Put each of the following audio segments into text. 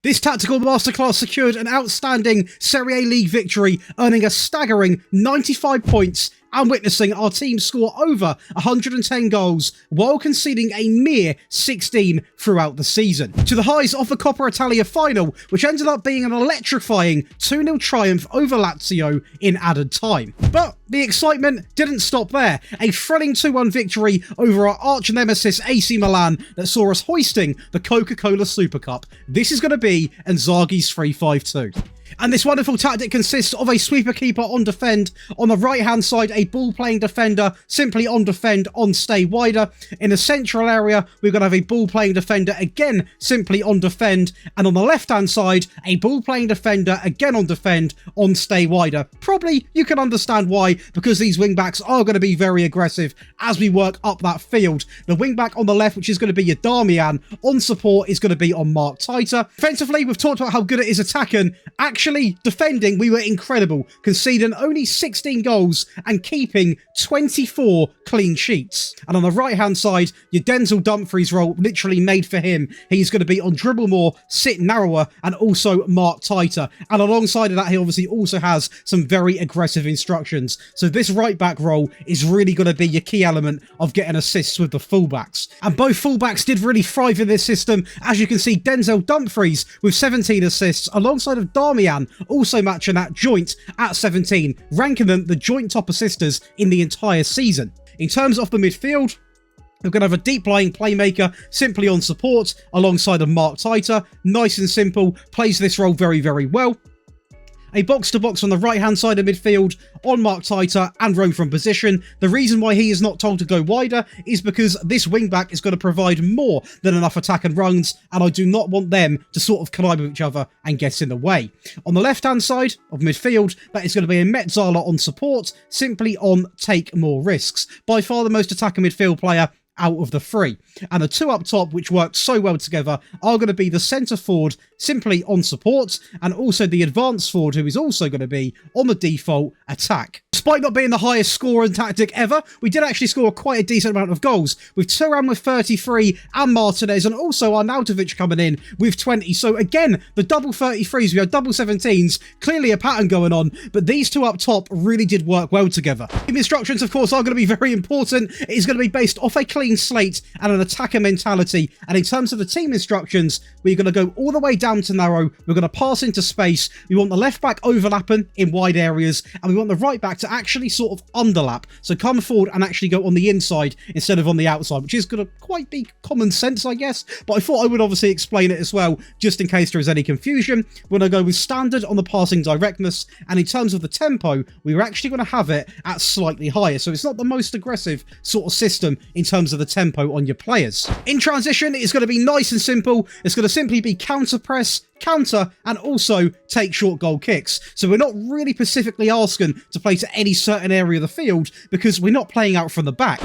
This tactical masterclass secured an outstanding Serie A League victory, earning a staggering 95 points and witnessing our team score over 110 goals while conceding a mere 16 throughout the season. To the highs of the Coppa Italia final, which ended up being an electrifying 2-0 triumph over Lazio in added time. But the excitement didn't stop there. A thrilling 2-1 victory over our arch nemesis AC Milan that saw us hoisting the Coca-Cola Super Cup. This is going to be Inzaghi's 3-5-2. And this wonderful tactic consists of a sweeper keeper on defend, on the right hand side a ball playing defender simply on defend on stay wider. In the central area we're going to have a ball playing defender again simply on defend, and on the left hand side a ball playing defender again on defend on stay wider. Probably you can understand why, because these wing backs are going to be very aggressive as we work up that field. The wing back on the left, which is going to be your Darmian, on support is going to be on Mark Titer. Defensively, we've talked about how good it is attacking. Actually, defending, we were incredible, conceding only 16 goals and keeping 24 clean sheets. And on the right-hand side, your Denzel Dumfries role literally made for him. He's going to be on dribble more, sit narrower, and also mark tighter. And alongside of that, he obviously also has some very aggressive instructions. So this right-back role is really going to be your key element of getting assists with the fullbacks. And both fullbacks did really thrive in this system. As you can see, Denzel Dumfries with 17 assists, alongside of Darmian also matching that joint at 17, ranking them the joint top assisters in the entire season. In terms of the midfield, we're going to have a deep-lying playmaker simply on support alongside of Mark Titer. Nice and simple, plays this role very, very well. A box-to-box on the right-hand side of midfield on Mark Titer and roam from position. The reason why he is not told to go wider is because this wing-back is going to provide more than enough attack and runs, and I do not want them to sort of collide with each other and get in the way. On the left-hand side of midfield, that is going to be a Metzala on support, simply on take more risks. By far the most attacking midfield player out of the three. And the two up top, which work so well together, are going to be the centre forward simply on support, and also the advanced forward, who is also going to be on the default attack. Despite not being the highest scoring tactic ever, we did actually score quite a decent amount of goals, with Turan with 33 and Martinez, and also Arnautovic coming in with 20. So again, the double 33s, we had double 17s, clearly a pattern going on, but these two up top really did work well together. Team instructions, of course, are going to be very important. It is going to be based off a clean slate and an attacker mentality, and in terms of the team instructions, we're going to go all the way down to narrow, we're going to pass into space, we want the left back overlapping in wide areas, and we want the right back to actually sort of underlap, so come forward and actually go on the inside instead of on the outside, which is going to quite be common sense, I guess, but I thought I would obviously explain it as well, just in case there is any confusion. We're going to go with standard on the passing directness, and in terms of the tempo, we're actually going to have it at slightly higher, so it's not the most aggressive sort of system in terms of the tempo on your players. In transition, it's going to be nice and simple. It's going to simply be counter press, counter, and also take short goal kicks. So we're not really specifically asking to play to any certain area of the field because we're not playing out from the back.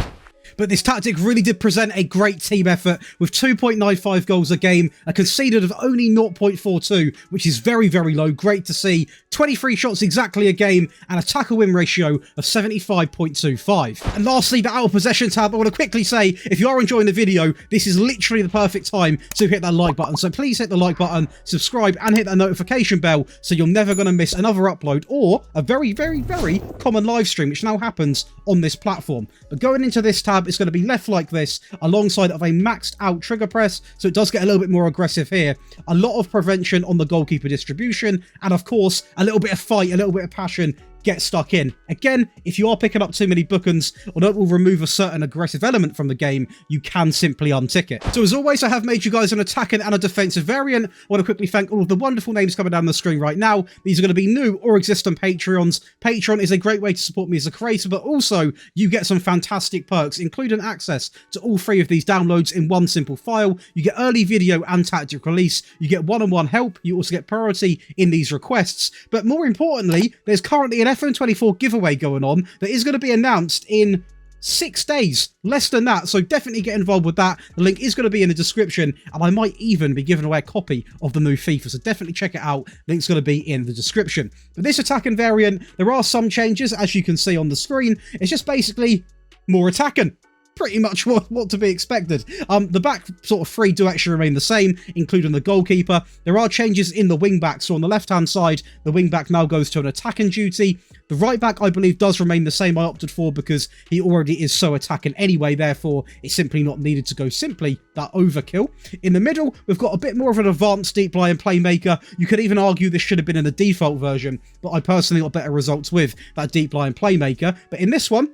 But this tactic really did present a great team effort with 2.95 goals a game, a conceded of only 0.42, which is very, very low. Great to see. 23 shots exactly a game and a tackle-win ratio of 75.25. And lastly, the out of possession tab, I want to quickly say, if you are enjoying the video, this is literally the perfect time to hit that like button. So please hit the like button, subscribe, and hit that notification bell so you're never going to miss another upload or a very, very, very common live stream, which now happens on this platform. But going into this tab, it's going to be left like this alongside of a maxed out trigger press, so it does get a little bit more aggressive here. A lot of prevention on the goalkeeper distribution, and of course a little bit of fight, a little bit of passion. Get stuck in. Again, if you are picking up too many bookings, although it will remove a certain aggressive element from the game, you can simply untick it. So as always, I have made you guys an attacking and a defensive variant. I want to quickly thank all of the wonderful names coming down the screen right now. These are going to be new or existing Patreons. Patreon is a great way to support me as a creator, but also you get some fantastic perks, including access to all three of these downloads in one simple file. You get early video and tactic release. You get one-on-one help. You also get priority in these requests. But more importantly, there's currently an FM23 giveaway going on that is going to be announced in 6 days, less than that, so definitely get involved with that. The link is going to be in the description, and I might even be giving away a copy of the new FIFA, so definitely check it out. Link's going to be in the description. But this attacking variant, there are some changes, as you can see on the screen. It's just basically more attacking. pretty much what to be expected. The back sort of three do actually remain the same, including the goalkeeper. There are changes in the wing back. So on the left-hand side, the wing back now goes to an attacking duty. The right back, I believe, does remain the same. I opted for because he already is so attacking anyway. Therefore, it's simply not needed to go simply that overkill. In the middle, we've got a bit more of an advanced deep lying playmaker. You could even argue this should have been in the default version, but I personally got better results with that deep lying playmaker. But in this one,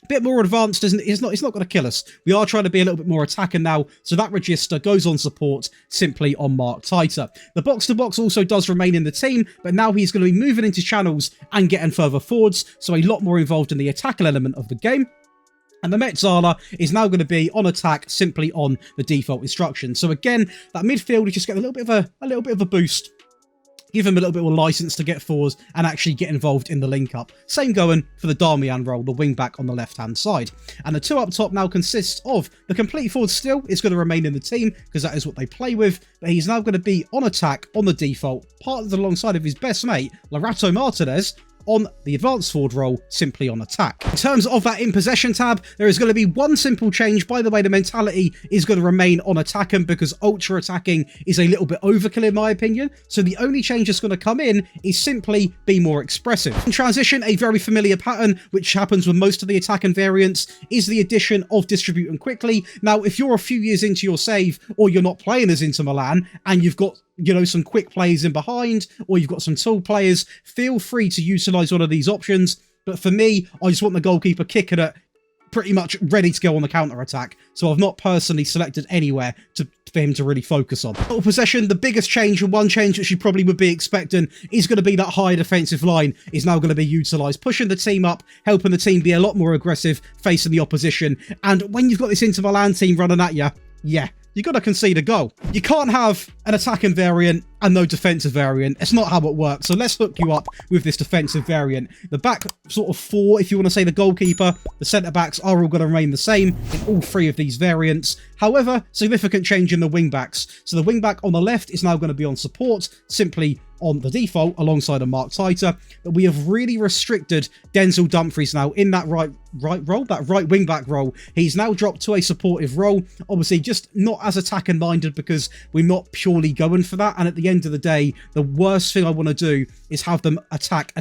bit more advanced, isn't it? It's not going to kill us. We are trying to be a little bit more attacking now, so that register goes on support simply on Mark Tighter. The box-to-box also does remain in the team, but now he's going to be moving into channels and getting further forwards, so a lot more involved in the attacking element of the game. And the Metzala is now going to be on attack simply on the default instructions. So again, that midfield is just getting a little bit of a boost. Give him a little bit more license to get forwards and actually get involved in the link-up. Same going for the Darmian role, the wing-back on the left-hand side. And the two up top now consists of the complete forward still is going to remain in the team because that is what they play with, but he's now going to be on attack on the default, partnered alongside of his best mate, Lorato Martinez, on the advanced forward role, simply on attack. In terms of that in possession tab, there is going to be one simple change. By the way, the mentality is going to remain on attacking because ultra attacking is a little bit overkill in my opinion. So the only change that's going to come in is simply be more expressive. In transition, a very familiar pattern, which happens with most of the attacking variants, is the addition of distributing quickly. Now, if you're a few years into your save or you're not playing as Inter Milan and you've got some quick players in behind, or you've got some tall players, feel free to utilize one of these options. But for me, I just want the goalkeeper kicking it pretty much ready to go on the counter-attack. So I've not personally selected anywhere for him to really focus on. Total possession, the biggest change, and one change which you probably would be expecting, is going to be that higher defensive line is now going to be utilised, pushing the team up, helping the team be a lot more aggressive, facing the opposition. And when you've got this Inter Milan team running at you, yeah, you got to concede a goal. You can't have an attacking variant and no defensive variant. It's not how it works. So let's hook you up with this defensive variant. The back sort of four, if you want to say the goalkeeper, the centre backs are all going to remain the same in all three of these variants. However, significant change in the wing backs. So the wing back on the left is now going to be on support, simply on the default alongside a Mark Tighter. But we have really restricted Denzel Dumfries now in that right wing back role. He's now dropped to a supportive role, obviously just not as attacking minded because we're not purely going for that. And at the end of the day, the worst thing I want to do is have them attack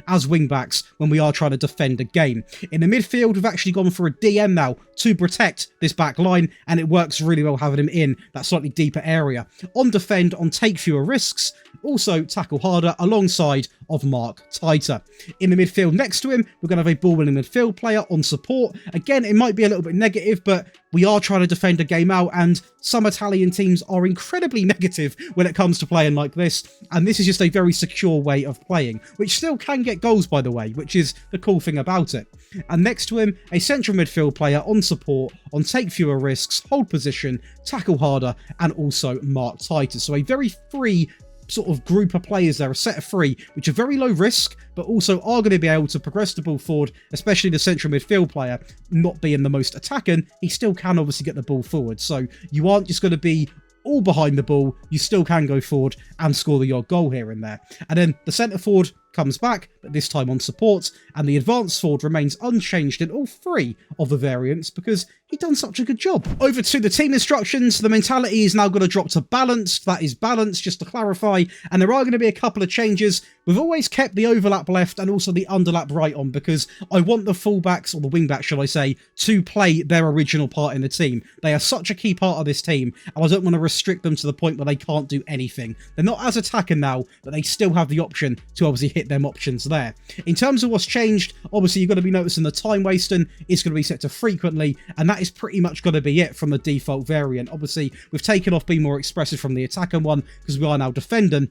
as wing backs when we are trying to defend a game. In the midfield, we've actually gone for a DM now to protect this back line, and it works really well having him in that slightly deeper area. On defend, on take fewer risks, also tackle harder alongside of Mark Tighter. In the midfield next to him, we're going to have a ball-winning midfield player on support. Again, it might be a little bit negative, but we are trying to defend a game out, and some Italian teams are incredibly negative when it comes to playing like this, and this is just a very secure way of playing, which still can get goals, by the way, which is the cool thing about it. And next to him, a central midfield player on support, on take fewer risks, hold position, tackle harder, and also Mark Tighter. So a very free sort of group of players there, a set of three, which are very low risk, but also are going to be able to progress the ball forward, especially the central midfield player, not being the most attacking. He still can obviously get the ball forward. So you aren't just going to be all behind the ball, you still can go forward and score the odd goal here and there. And then the centre forward comes back, but this time on support, and the advanced forward remains unchanged in all three of the variants because he's done such a good job. Over to the team instructions, the mentality is now going to drop to balanced. That is balanced, just to clarify, and there are going to be a couple of changes. We've always kept the overlap left and also the underlap right on because I want the fullbacks, or the wingbacks shall I say, to play their original part in the team. They are such a key part of this team, and I don't want to restrict them to the point where they can't do anything. They're not as attacking now, but they still have the option to obviously hit them options there. In terms of what's changed, obviously you're going to be noticing the time wasting is going to be set to frequently, and that is pretty much going to be it from the default variant. Obviously we've taken off being more expressive from the attacking one because we are now defending.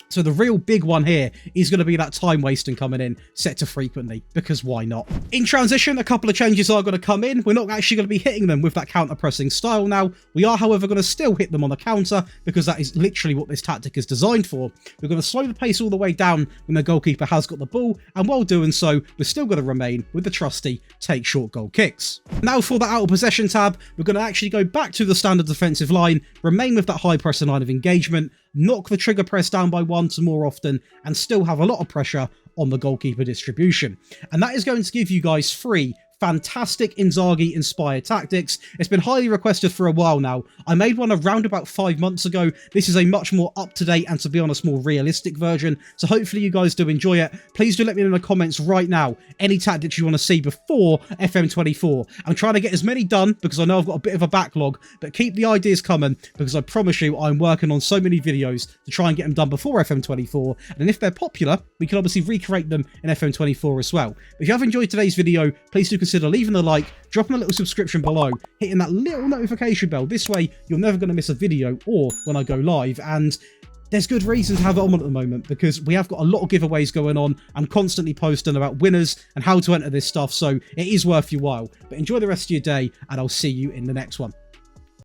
So the real big one here is going to be that time wasting coming in, set to frequently, because why not? In transition, a couple of changes are going to come in. We're not actually going to be hitting them with that counter-pressing style now. We are, however, going to still hit them on the counter, because that is literally what this tactic is designed for. We're going to slow the pace all the way down when the goalkeeper has got the ball, and while doing so, we're still going to remain with the trusty take short goal kicks. Now for the out of possession tab, we're going to actually go back to the standard defensive line, remain with that high pressing line of engagement, knock the trigger press down by one to more often, and still have a lot of pressure on the goalkeeper distribution. And that is going to give you guys 3 fantastic Inzaghi-inspired tactics. It's been highly requested for a while now. I made one around about 5 months ago. This is a much more up-to-date and, to be honest, more realistic version, so hopefully you guys do enjoy it. Please do let me know in the comments right now any tactics you want to see before FM24. I'm trying to get as many done because I know I've got a bit of a backlog, but keep the ideas coming because I promise you I'm working on so many videos to try and get them done before FM24, and if they're popular, we can obviously recreate them in FM24 as well. If you have enjoyed today's video, please do consider leaving a like, dropping a little subscription below, hitting that little notification bell. This way, you're never going to miss a video or when I go live. And there's good reason to have it on at the moment because we have got a lot of giveaways going on. I'm constantly posting about winners and how to enter this stuff, so it is worth your while. But enjoy the rest of your day, and I'll see you in the next one.